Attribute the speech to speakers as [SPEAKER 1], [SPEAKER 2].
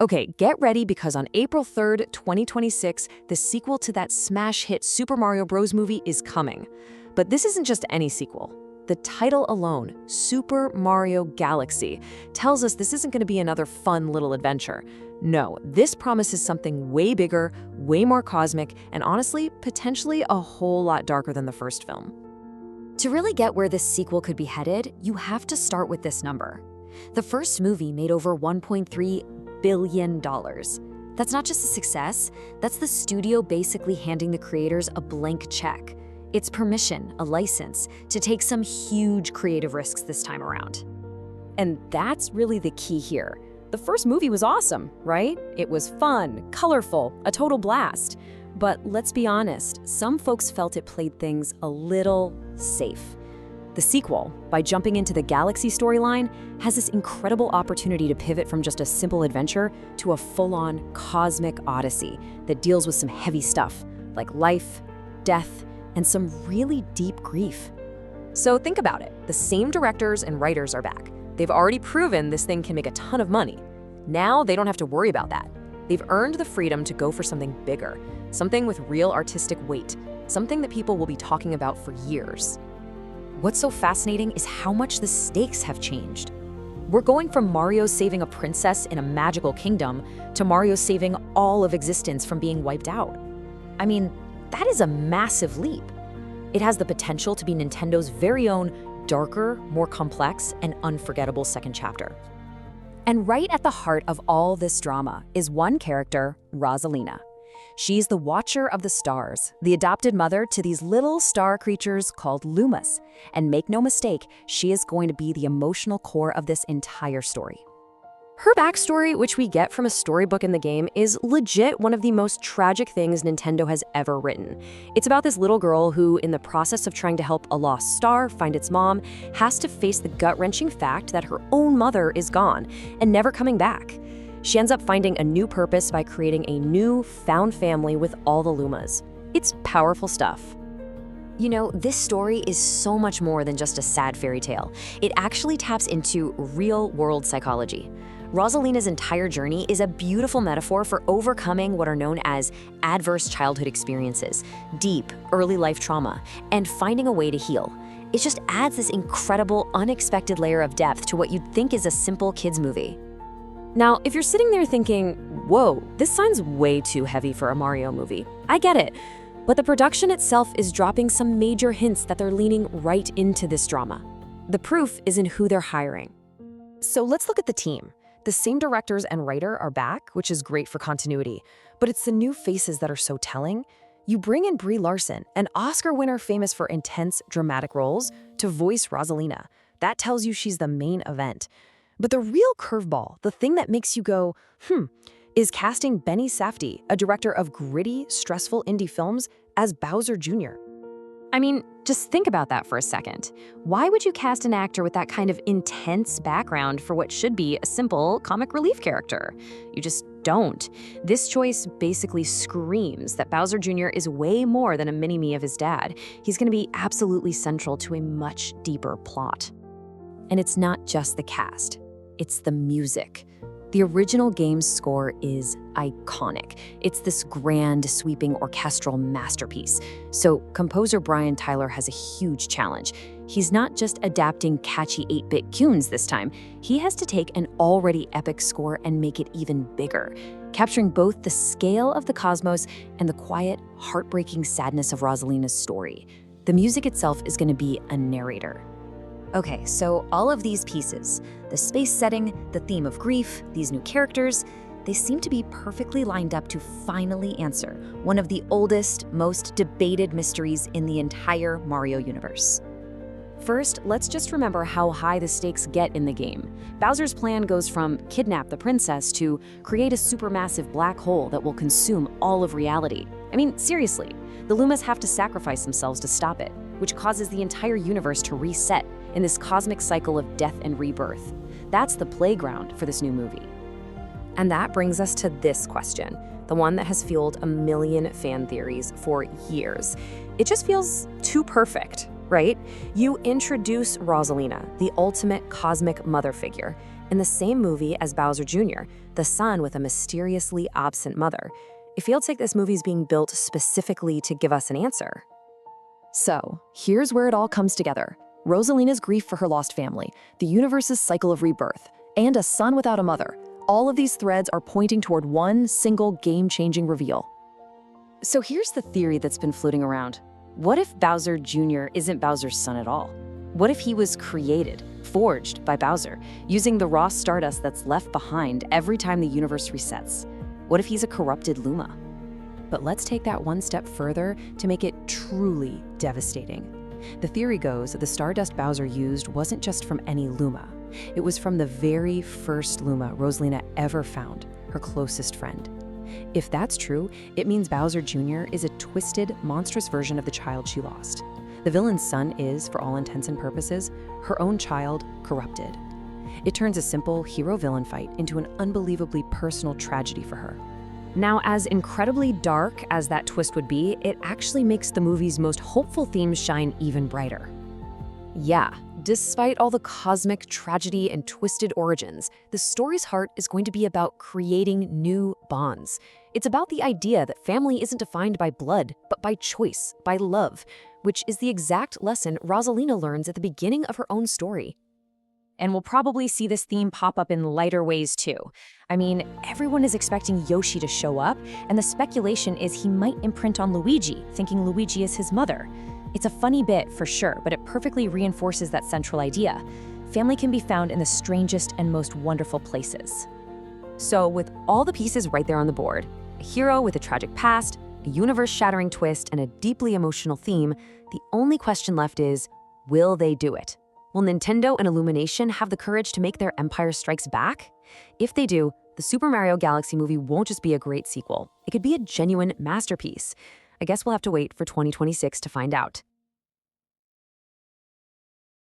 [SPEAKER 1] Okay, get ready because on April 3rd, 2026, the sequel to that smash hit Super Mario Bros. Movie is coming. But this isn't just any sequel. The title alone, Super Mario Galaxy, tells us this isn't going to be another fun little adventure. No, this promises something way bigger, way more cosmic, and honestly, potentially a whole lot darker than the first film.
[SPEAKER 2] To really get where this sequel could be headed, you have to start with this number. The first movie made over $1.3 billion. That's not just a success, that's the studio basically handing the creators a blank check. It's permission, a license, to take some huge creative risks this time around.
[SPEAKER 1] And that's really the key here. The first movie was awesome, right? It was fun, colorful, a total blast. But let's be honest, some folks felt it played things a little safe. The sequel, by jumping into the Galaxy storyline, has this incredible opportunity to pivot from just a simple adventure to a full-on cosmic odyssey that deals with some heavy stuff, like life, death, and some really deep grief. So think about it. The same directors and writers are back. They've already proven this thing can make a ton of money. Now they don't have to worry about that. They've earned the freedom to go for something bigger, something with real artistic weight, something that people will be talking about for years. What's so fascinating is how much the stakes have changed. We're going from Mario saving a princess in a magical kingdom to Mario saving all of existence from being wiped out. I mean, that is a massive leap. It has the potential to be Nintendo's very own darker, more complex, and unforgettable second chapter.
[SPEAKER 2] And right at the heart of all this drama is one character, Rosalina. She's the watcher of the stars, the adopted mother to these little star creatures called Lumas. And make no mistake, she is going to be the emotional core of this entire story.
[SPEAKER 1] Her backstory, which we get from a storybook in the game, is legit one of the most tragic things Nintendo has ever written. It's about this little girl who, in the process of trying to help a lost star find its mom, has to face the gut-wrenching fact that her own mother is gone and never coming back. She ends up finding a new purpose by creating a new, found family with all the Lumas. It's powerful stuff.
[SPEAKER 2] You know, this story is so much more than just a sad fairy tale. It actually taps into real-world psychology. Rosalina's entire journey is a beautiful metaphor for overcoming what are known as adverse childhood experiences, deep, early life trauma, and finding a way to heal. It just adds this incredible, unexpected layer of depth to what you'd think is a simple kids' movie.
[SPEAKER 1] Now, if you're sitting there thinking, whoa, this sounds way too heavy for a Mario movie, I get it. But the production itself is dropping some major hints that they're leaning right into this drama. The proof is in who they're hiring. So let's look at the team. The same directors and writer are back, which is great for continuity, but it's the new faces that are so telling. You bring in Brie Larson, an Oscar winner famous for intense, dramatic roles, to voice Rosalina. That tells you she's the main event. But the real curveball, the thing that makes you go, is casting Benny Safdie, a director of gritty, stressful indie films, as Bowser Jr. I mean, just think about that for a second. Why would you cast an actor with that kind of intense background for what should be a simple comic relief character? You just don't. This choice basically screams that Bowser Jr. is way more than a mini-me of his dad. He's going to be absolutely central to a much deeper plot. And it's not just the cast, it's the music. The original game's score is iconic. It's this grand, sweeping orchestral masterpiece. So composer Brian Tyler has a huge challenge. He's not just adapting catchy 8-bit tunes this time. He has to take an already epic score and make it even bigger, capturing both the scale of the cosmos and the quiet, heartbreaking sadness of Rosalina's story. The music itself is going to be a narrator.
[SPEAKER 2] Okay, so all of these pieces, the space setting, the theme of grief, these new characters, they seem to be perfectly lined up to finally answer one of the oldest, most debated mysteries in the entire Mario universe.
[SPEAKER 1] First, let's just remember how high the stakes get in the game. Bowser's plan goes from kidnap the princess to create a supermassive black hole that will consume all of reality. I mean, seriously, the Lumas have to sacrifice themselves to stop it, which causes the entire universe to reset in this cosmic cycle of death and rebirth. That's the playground for this new movie. And that brings us to this question, the one that has fueled a million fan theories for years. It just feels too perfect, right? You introduce Rosalina, the ultimate cosmic mother figure, in the same movie as Bowser Jr., the son with a mysteriously absent mother. It feels like this movie's being built specifically to give us an answer.
[SPEAKER 3] So, here's where it all comes together. Rosalina's grief for her lost family, the universe's cycle of rebirth, and a son without a mother. All of these threads are pointing toward one single game-changing reveal.
[SPEAKER 2] So here's the theory that's been floating around. What if Bowser Jr. isn't Bowser's son at all? What if he was created, forged by Bowser, using the raw stardust that's left behind every time the universe resets? What if he's a corrupted Luma?
[SPEAKER 1] But let's take that one step further to make it truly devastating. The theory goes that the stardust Bowser used wasn't just from any Luma. It was from the very first Luma Rosalina ever found, her closest friend. If that's true, it means Bowser Jr. is a twisted, monstrous version of the child she lost. The villain's son is, for all intents and purposes, her own child corrupted. It turns a simple hero-villain fight into an unbelievably personal tragedy for her. Now, as incredibly dark as that twist would be, it actually makes the movie's most hopeful themes shine even brighter. Yeah, despite all the cosmic tragedy and twisted origins, the story's heart is going to be about creating new bonds. It's about the idea that family isn't defined by blood, but by choice, by love, which is the exact lesson Rosalina learns at the beginning of her own story. And we'll probably see this theme pop up in lighter ways too. I mean, everyone is expecting Yoshi to show up, and the speculation is he might imprint on Luigi, thinking Luigi is his mother. It's a funny bit, for sure, but it perfectly reinforces that central idea. Family can be found in the strangest and most wonderful places. So, with all the pieces right there on the board, a hero with a tragic past, a universe-shattering twist, and a deeply emotional theme, the only question left is, will they do it? Will Nintendo and Illumination have the courage to make their Empire Strikes Back? If they do, the Super Mario Galaxy movie won't just be a great sequel. It could be a genuine masterpiece. I guess we'll have to wait for 2026 to find out.